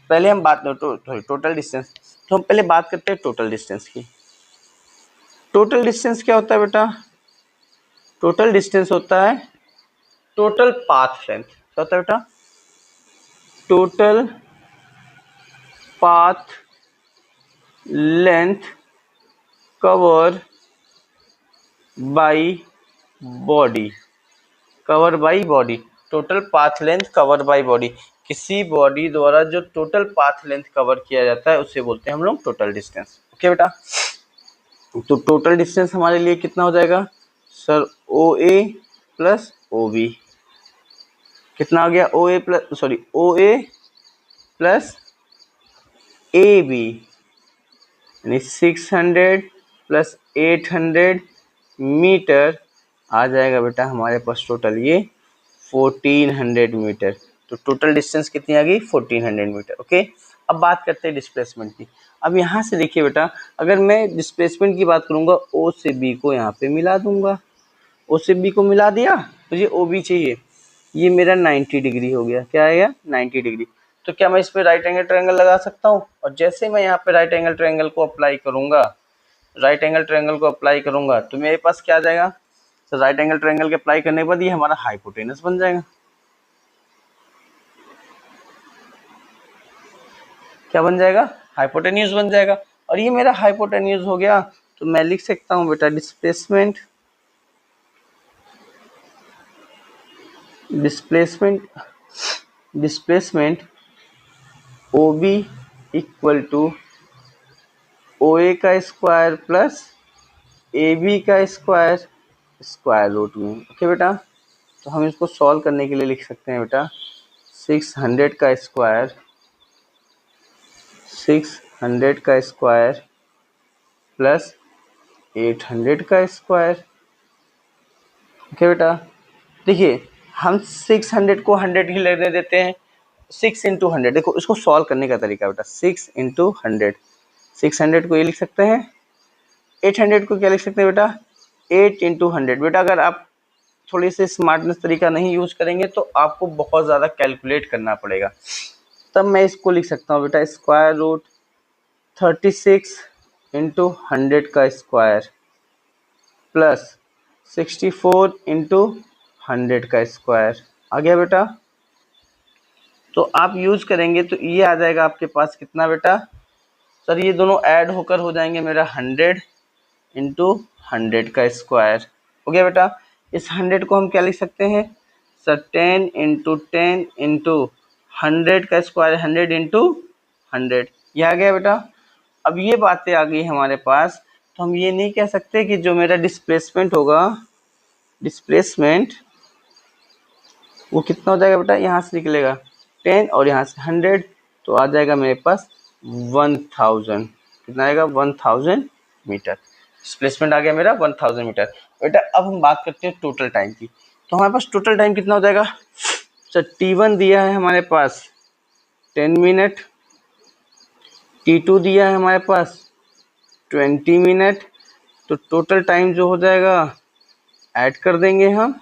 पहले हम बात टोटल डिस्टेंस, तो हम पहले बात करते हैं टोटल डिस्टेंस की। टोटल डिस्टेंस क्या होता है बेटा, टोटल डिस्टेंस होता है टोटल पाथ लेंथ, क्या होता है बेटा, total path length cover by body, cover by body, total path length cover by body, किसी बॉडी द्वारा जो टोटल पाथ लेंथ कवर किया जाता है उसे बोलते हैं हम लोग टोटल डिस्टेंस। ओके बेटा, तो टोटल डिस्टेंस हमारे लिए कितना हो जाएगा sir, O A plus O B, कितना आ गया O A plus sorry O A plus A B, यानी 600 प्लस 800 मीटर आ जाएगा बेटा हमारे पास टोटल ये 1400 मीटर। तो टोटल डिस्टेंस कितनी आ गई 1400 मीटर। ओके, अब बात करते हैं डिस्प्लेसमेंट की। अब यहाँ से देखिए बेटा, अगर मैं डिस्प्लेसमेंट की बात करूँगा, ओ से बी को यहाँ पे मिला दूंगा, ओ से बी को मिला दिया, मुझे ओ बी चाहिए, ये मेरा 90 डिग्री हो गया, क्या आएगा 90 डिग्री। तो क्या मैं इस पे राइट एंगल ट्रायंगल लगा सकता हूँ, और जैसे मैं यहाँ पे राइट एंगल ट्रायंगल को अप्लाई करूंगा, राइट एंगल ट्रायंगल को अप्लाई करूंगा तो मेरे पास क्या आ जाएगा, तो राइट एंगल ट्रायंगल के अप्लाई करने के बाद ये हमारा हाइपोटेनस बन जाएगा, क्या बन जाएगा, हाइपोटेन्यूज बन जाएगा। और ये मेरा हाइपोटेन्यूज हो गया, तो मैं लिख सकता हूँ बेटा displacement, displacement displacement O B equal to O A का स्क्वायर प्लस ए बी का स्क्वायर, स्क्वायर रूट में। ओके बेटा, तो हम इसको सॉल्व करने के लिए लिख सकते हैं बेटा 600 का स्क्वायर, 600 का स्क्वायर प्लस 800 का स्क्वायर। ओके बेटा, देखिए हम 600 को 100 ही लेने देते हैं, 6 इंटू 100, देखो इसको सॉल्व करने का तरीका बेटा 6 इंटू 100, 600 को ये लिख सकते हैं, 800 को क्या लिख सकते हैं बेटा 8 इंटू 100। बेटा अगर आप थोड़ी सी स्मार्टनेस तरीका नहीं यूज करेंगे तो आपको बहुत ज़्यादा कैलकुलेट करना पड़ेगा, तब मैं इसको लिख सकता हूँ बेटा स्क्वायर रूट 36 इंटू 100 का स्क्वायर प्लस 64 इंटू 100 का स्क्वायर। आ गया बेटा, तो आप यूज करेंगे तो ये आ जाएगा आपके पास कितना बेटा सर, ये दोनों ऐड होकर हो जाएंगे मेरा 100 इंटू 100 का स्क्वायर। हो गया बेटा, इस 100 को हम क्या लिख सकते हैं सर 10 इंटू 10 इंटू 100 का स्क्वायर, 100 इंटू 100, ये आ गया बेटा। अब ये बातें आ गई हमारे पास, तो हम ये नहीं कह सकते कि जो मेरा डिस्प्लेसमेंट होगा, डिस्प्लेसमेंट वो कितना हो जाएगा बेटा, यहाँ से निकलेगा 10 और यहाँ से 100, तो आ जाएगा मेरे पास 1000, कितना आएगा 1000 मीटर, डिस्प्लेसमेंट आ गया मेरा 1000 मीटर। बेटा अब हम बात करते हैं टोटल टाइम की, तो हमारे पास टोटल टाइम कितना हो जाएगा सर, T1 दिया है हमारे पास 10 मिनट, T2 दिया है हमारे पास 20 मिनट, तो टोटल टाइम जो हो जाएगा ऐड कर देंगे हम,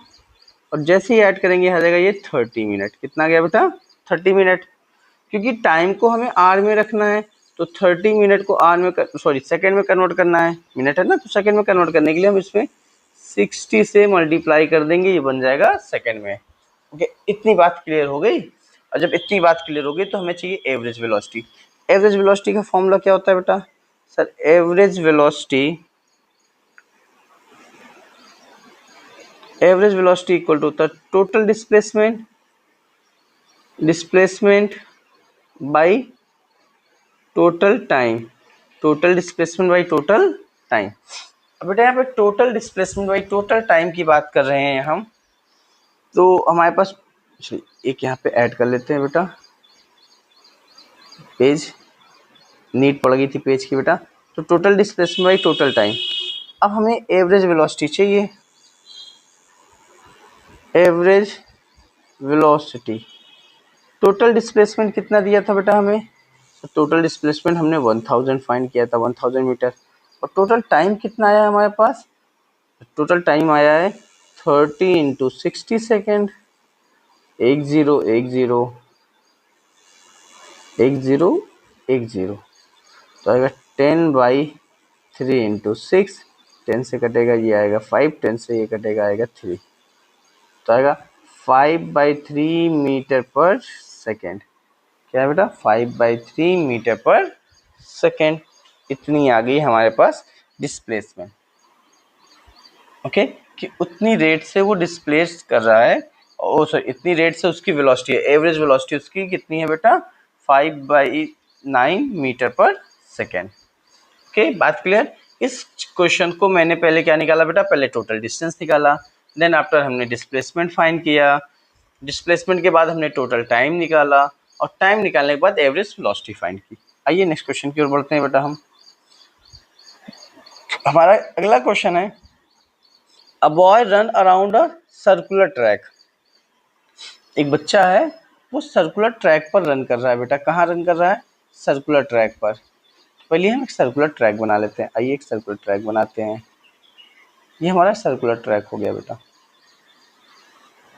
और जैसे ही ऐड करेंगे आ जाएगा ये 30 मिनट, कितना आ गया बेटा 30 मिनट, क्योंकि टाइम को हमें आर में रखना है, तो 30 मिनट को आर में सेकंड में कन्वर्ट करना है, मिनट है ना, तो सेकंड में कन्वर्ट करने के लिए हम इसमें 60 से मल्टीप्लाई कर देंगे, ये बन जाएगा सेकंड में। ओके, इतनी बात क्लियर हो गई। और जब इतनी बात क्लियर हो गई तो हमें चाहिए एवरेज वेलोसिटी। एवरेज वेलोसिटी का फॉर्मूला क्या होता है बेटा sir, average velocity equal to the total displacement by total time, total displacement by total time. अब बेटा यहाँ पे total displacement by total time की बात कर रहे हैं हम, तो हमारे पास एक यहाँ पे ऐड कर लेते हैं बेटा पेज, नीड पड़ गई थी पेज की बेटा। तो total displacement by total time. अब हमें एवरेज वेलोसिटी चाहिए, एवरेज वेलोसिटी। टोटल डिस्प्लेसमेंट कितना दिया था बेटा हमें, तो टोटल डिस्प्लेसमेंट हमने 1000 फाइंड किया था, 1000 मीटर। और टोटल टाइम कितना आया हमारे पास, टोटल टाइम आया है 30 इंटू 60 सेकेंड, 1010 1010, तो आएगा 10/3 इंटू 6, 10 से कटेगा ये आएगा 5, 10 से ये कटेगा आएगा 3, तो आएगा 5/3 मीटर पर सेकेंड। क्या है बेटा, 5/3 मीटर पर सेकेंड। इतनी आ गई हमारे पास डिस्प्लेसमेंट। ओके, कि उतनी रेट से वो डिस्प्लेस कर रहा है, और सॉरी इतनी रेट से उसकी वेलोसिटी है, एवरेज वेलोसिटी उसकी कितनी है बेटा, 5/9 मीटर पर सेकेंड। ओके, बात क्लियर। इस क्वेश्चन को मैंने पहले क्या निकाला बेटा, पहले टोटल डिस्टेंस निकाला, देन आफ्टर हमने डिस्प्लेसमेंट फाइंड किया, डिस्प्लेसमेंट के बाद हमने टोटल टाइम निकाला, और टाइम निकालने के बाद एवरेज वेलोसिटी फाइंड की। आइए नेक्स्ट क्वेश्चन की ओर बढ़ते हैं बेटा। हम हमारा अगला क्वेश्चन है, a boy run around a circular track. एक बच्चा है, वो सर्कुलर ट्रैक पर रन कर रहा है बेटा। कहाँ रन कर रहा है, सर्कुलर ट्रैक पर। पहले हम एक सर्कुलर ट्रैक बना लेते हैं। आइए एक सर्कुलर ट्रैक बनाते हैं। ये हमारा सर्कुलर ट्रैक हो गया बेटा।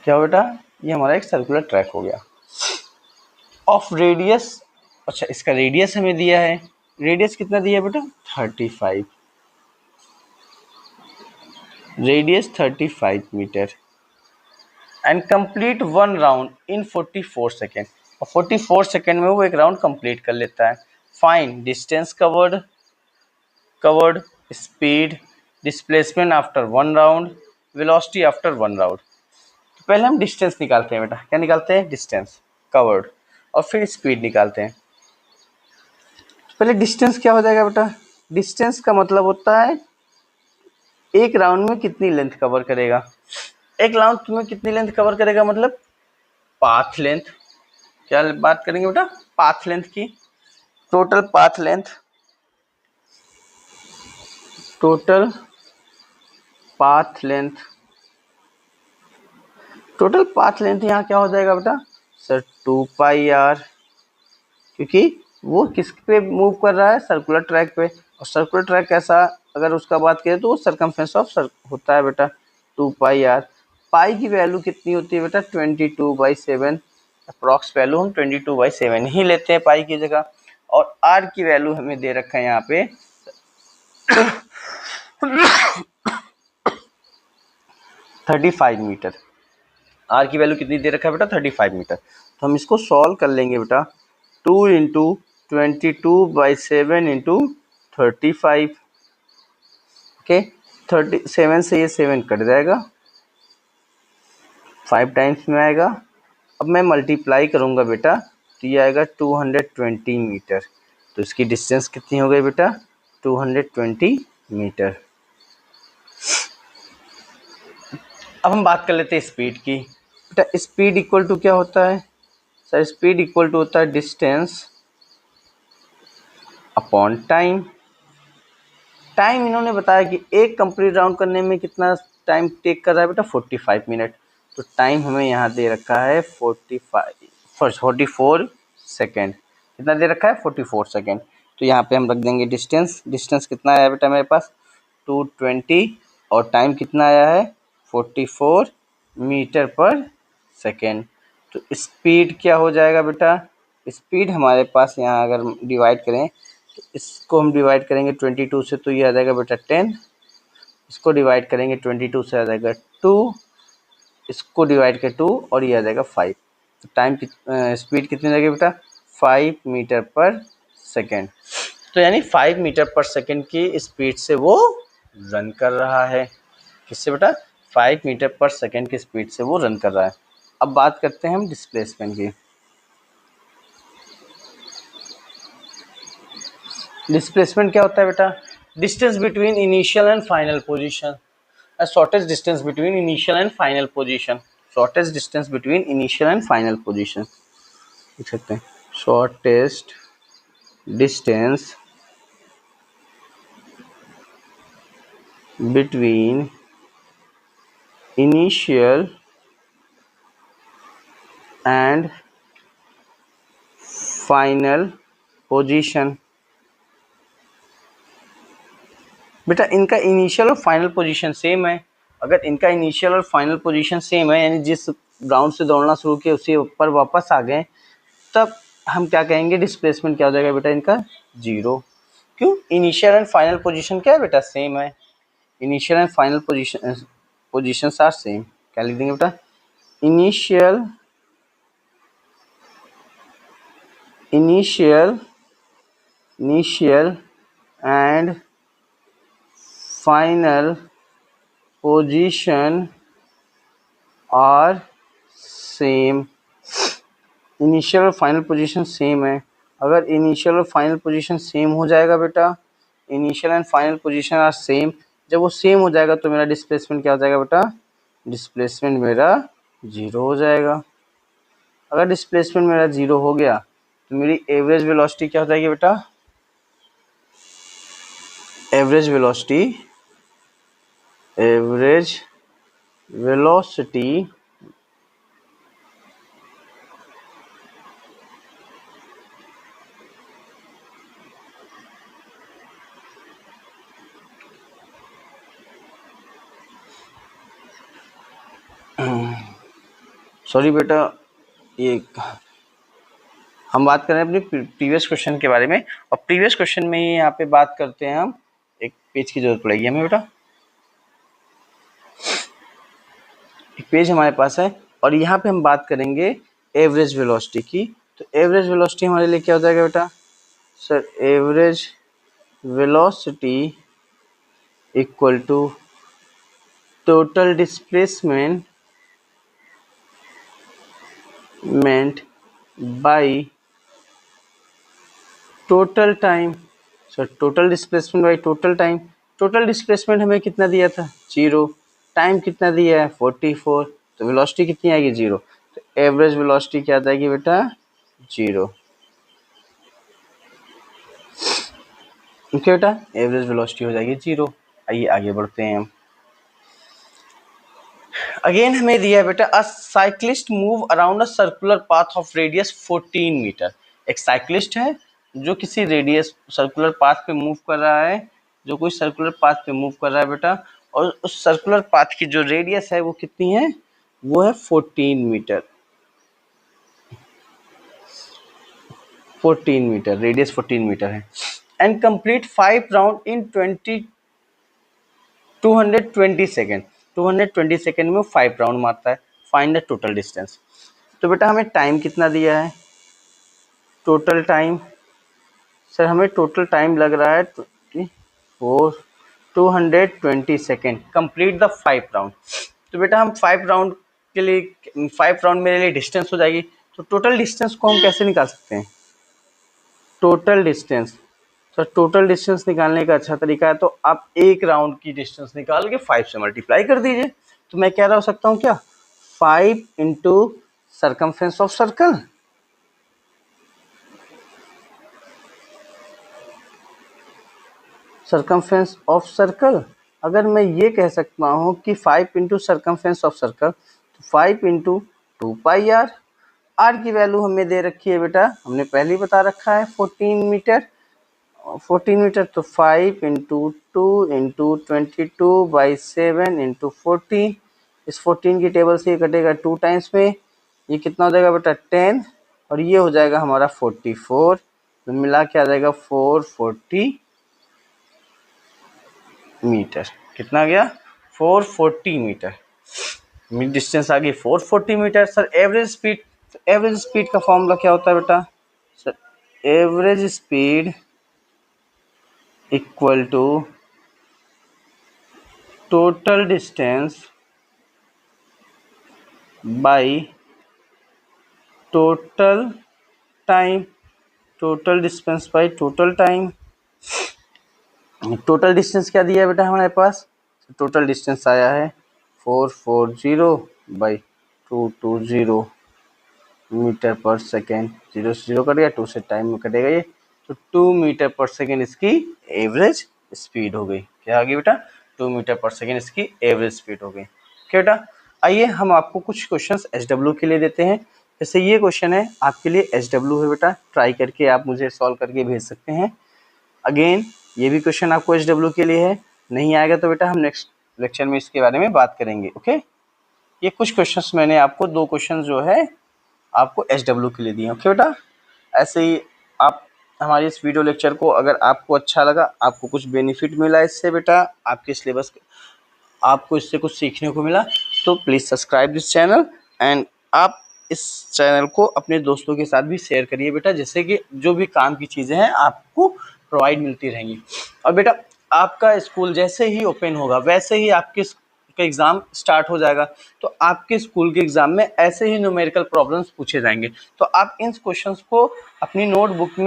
क्या हो बेटा, ये हमारा एक सर्कुलर ट्रैक हो गया। ऑफ रेडियस, अच्छा इसका रेडियस हमें दिया है, रेडियस कितना दिया है बेटा, 35, radius 35 metre, and complete one round in 44 second. और 44 सेकेंड में वो एक राउंड कंप्लीट कर लेता है। Find distance covered, speed, displacement after one round, velocity after one round. तो पहले हम डिस्टेंस निकालते हैं बेटा। क्या निकालते हैं, डिस्टेंस कवर्ड, और फिर स्पीड निकालते हैं। पहले डिस्टेंस क्या हो जाएगा बेटा, डिस्टेंस का मतलब होता है एक राउंड में कितनी लेंथ कवर करेगा। एक राउंड में कितनी लेंथ कवर करेगा मतलब पाथ लेंथ। क्या बात करेंगे बेटा, पाथ लेंथ की। Total path length, total path length, total path length यहाँ क्या हो जाएगा बेटा सर, 2πr, क्योंकि वो किस पे मूव कर रहा है, सर्कुलर ट्रैक पे। और सर्कुलर ट्रैक कैसा, अगर उसका बात करें तो वो सरकमफेरेंस ऑफ होता है बेटा 2πr। पाई की वैल्यू कितनी होती है बेटा, 22/7। अप्रॉक्स वैल्यू हम 22/7 ही लेते हैं पाई की जगह। और आर की वैल्यू हमें दे रखा है यहाँ पे 35 मीटर। आर की वैल्यू कितनी दे रखा है बेटा, 35 मीटर। तो हम इसको सॉल्व कर लेंगे बेटा, 2 इंटू 22/7 इंटू 35। ओके, 37 से ये 7 कट जाएगा, 5 टाइम्स में आएगा। अब मैं मल्टीप्लाई करूँगा बेटा, तो ये आएगा 220 मीटर। तो इसकी डिस्टेंस कितनी हो गई बेटा, 220 मीटर। अब हम बात कर लेते हैं स्पीड की। बेटा स्पीड इक्वल टू क्या होता है सर, स्पीड इक्वल टू होता है डिस्टेंस अपॉन टाइम। टाइम इन्होंने बताया कि एक कंप्लीट राउंड करने में कितना टाइम टेक कर रहा है बेटा, 45 मिनट। तो टाइम हमें यहाँ दे रखा है 44 सेकेंड। कितना दे रखा है, 44 सेकेंड। तो यहाँ पे हम रख देंगे डिस्टेंस। डिस्टेंस कितना आया बेटा मेरे पास, 220, और टाइम कितना आया है 44 मीटर पर सेकेंड। तो स्पीड क्या हो जाएगा बेटा, स्पीड हमारे पास यहाँ अगर डिवाइड करें, तो इसको हम डिवाइड करेंगे 22 से, तो ये आ जाएगा बेटा 10। इसको डिवाइड करेंगे 22 से, आ जाएगा 2। इसको डिवाइड कर 2, और ये आ जाएगा 5। तो टाइम स्पीड कितनी लगेगी बेटा, 5 मीटर पर सेकेंड। तो यानी 5 मीटर पर सेकेंड की स्पीड से वो रन कर रहा है। किससे बेटा, 5 मीटर पर सेकेंड की स्पीड से वो रन कर रहा है। अब बात करते हैं हम डिस्प्लेसमेंट की। डिस्प्लेसमेंट क्या होता है बेटा, distance between initial and final position, shortest distance between initial and final position, shortest distance between initial and final position लिख सकते हैं, shortest distance between initial and final position। बेटा इनका इनिशियल और फाइनल पोजीशन सेम है। अगर इनका initial और फाइनल पोजीशन सेम है, यानी जिस ग्राउंड से दौड़ना शुरू किया उसी ऊपर वापस आ गए, तब हम क्या कहेंगे, डिस्प्लेसमेंट क्या हो जाएगा बेटा इनका, जीरो। क्यों, इनिशियल एंड फाइनल पोजीशन क्या है बेटा, सेम है। Initial and final positions are same. क्या लिख देंगे बेटा, initial and final position are same. Initial और फाइनल पोजीशन सेम है। अगर इनिशियल और फाइनल पोजीशन सेम हो जाएगा बेटा, initial and final position are same, जब वो सेम हो जाएगा तो मेरा डिस्प्लेसमेंट क्या हो जाएगा बेटा, डिस्प्लेसमेंट मेरा जीरो हो जाएगा। अगर डिस्प्लेसमेंट मेरा जीरो हो गया तो मेरी एवरेज वेलोसिटी क्या हो जाएगी बेटा, एवरेज वेलोसिटी सॉरी बेटा, ये हम बात कर रहे हैं अपने प्रीवियस क्वेश्चन के बारे में, और प्रीवियस क्वेश्चन में ही यहाँ पे बात करते हैं हम, एक पेज की जरूरत पड़ेगी हमें बेटा। एक पेज हमारे पास है और यहाँ पे हम बात करेंगे एवरेज वेलोसिटी की। तो एवरेज वेलोसिटी हमारे लिए क्या हो जाएगा बेटा, sir average velocity equal to total displacement by total time. Sir total displacement by total time, total displacement हमें कितना दिया था, जीरो, टाइम कितना दिया है 44, तो वेलोसिटी कितनी आएगी, जीरो। तो एवरेज वेलोसिटी क्या आ जाएगी बेटा, जीरो। ओके बेटा, एवरेज वेलोसिटी हो जाएगी जीरो। आइए आगे बढ़ते हैं हम। अगेन हमें दिया है बेटा, a cyclist move around a circular path of radius 14 metre. एक साइक्लिस्ट है जो किसी रेडियस सर्कुलर पाथ पे मूव कर रहा है, जो कोई सर्कुलर पाथ पे मूव कर रहा है बेटा, और उस सर्कुलर पाथ की जो रेडियस है वो कितनी है, वो है 14 मीटर। 14 मीटर, रेडियस 14 मीटर है। And complete 5 round in 220 second. 220 second में 5 राउंड मारता है। Find the total distance. तो बेटा हमें टाइम कितना दिया है, टोटल टाइम, सर हमें टोटल टाइम लग रहा है वो 220 सेकेंड, कंप्लीट द 5 राउंड। तो बेटा हम 5 राउंड के लिए, 5 राउंड मेरे लिए डिस्टेंस हो जाएगी। तो टोटल डिस्टेंस को हम कैसे निकाल सकते हैं, टोटल डिस्टेंस, तो टोटल डिस्टेंस निकालने का अच्छा तरीका है, तो आप एक राउंड की डिस्टेंस निकाल के 5 से मल्टीप्लाई कर दीजिए। तो मैं क्या रह सकता हूँ, क्या 5 into circumference of circle, circumference of circle. अगर मैं ये कह सकता हूँ कि 5 इंटू सर्कमफ्रेंस ऑफ सर्कल, तो 5 इंटू 2πr, आर की वैल्यू हमें दे रखी है बेटा, हमने पहले ही बता रखा है 14 मीटर। 14 मीटर, तो 5 इंटू 2 इंटू 22/7 इंटू 14, इस 14 की टेबल से ये कटेगा 2 टाइम्स में, ये कितना हो जाएगा बेटा 10, और ये हो जाएगा हमारा 44, तो मिला के आ जाएगा 440 मीटर। कितना गया, 440 मीटर। मिड डिस्टेंस आ गई 440 metre. Sir average speed, average speed का फॉर्मूला क्या होता है बेटा, sir average speed equal to total distance by total time, total distance by total time. Total distance क्या दिया है बेटा हमारे पास, टोटल डिस्टेंस आया है 440/220 मीटर पर सेकेंड। 0 से 0 कटेगा, 2 से टाइम में कटेगा ये, तो 2 मीटर पर सेकेंड इसकी एवरेज स्पीड हो गई। क्या आ गई बेटा? 2 मीटर पर सेकेंड इसकी एवरेज स्पीड हो गई। क्या बेटा? आइए हम आपको कुछ क्वेश्चंस SW के लिए देते हैं। जैसे ये क्वेश्चन है आपके लिए SW है बेटा, ट्राई करके आप मुझे सॉल्व करके भेज सकते हैं। अगेन ये भी क्वेश्चन आपको SW के लिए है, नहीं आएगा तो बेटा हम नेक्स्ट लेक्चर में इसके बारे में बात करेंगे। ओके, ये कुछ क्वेश्चंस मैंने आपको 2 क्वेश्चन जो है आपको SW के लिए दिए। ओके बेटा, ऐसे ही आप हमारे इस वीडियो लेक्चर को अगर आपको अच्छा लगा, आपको कुछ बेनिफिट मिला इससे बेटा, आपके सिलेबस आपको इससे कुछ सीखने को मिला, तो please subscribe this channel and आप इस चैनल को अपने दोस्तों के साथ भी शेयर करिए बेटा, जिससे कि जो भी काम की चीज़ें हैं आपको प्रोवाइड मिलती रहेंगी। और बेटा आपका स्कूल जैसे ही ओपन होगा वैसे ही आपके का एग्ज़ाम स्टार्ट हो जाएगा, तो आपके स्कूल के एग्ज़ाम में ऐसे ही न्यूमेरिकल प्रॉब्लम्स पूछे जाएंगे। तो आप इन क्वेश्चंस को अपनी नोटबुक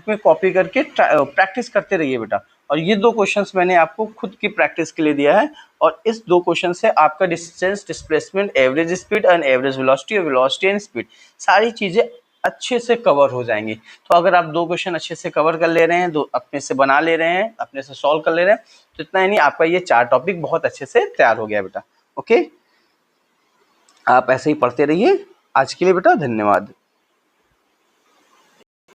में कॉपी करके प्रैक्टिस करते रहिए बेटा। और ये 2 क्वेश्चंस मैंने आपको खुद की प्रैक्टिस के लिए दिया है, और इस 2 क्वेश्चन से आपका distance, displacement, average speed and average velocity और वेलोसिटी एंड स्पीड सारी चीज़ें अच्छे से कवर हो जाएंगी। तो अगर आप 2 क्वेश्चन अच्छे से कवर कर ले रहे हैं, 2 अपने से बना ले रहे हैं, अपने से सॉल्व कर ले रहे हैं, तो इतना ही नहीं, आपका ये 4 टॉपिक बहुत अच्छे से तैयार हो गया बेटा। ओके, आप ऐसे ही पढ़ते रहिए। आज के लिए बेटा धन्यवाद।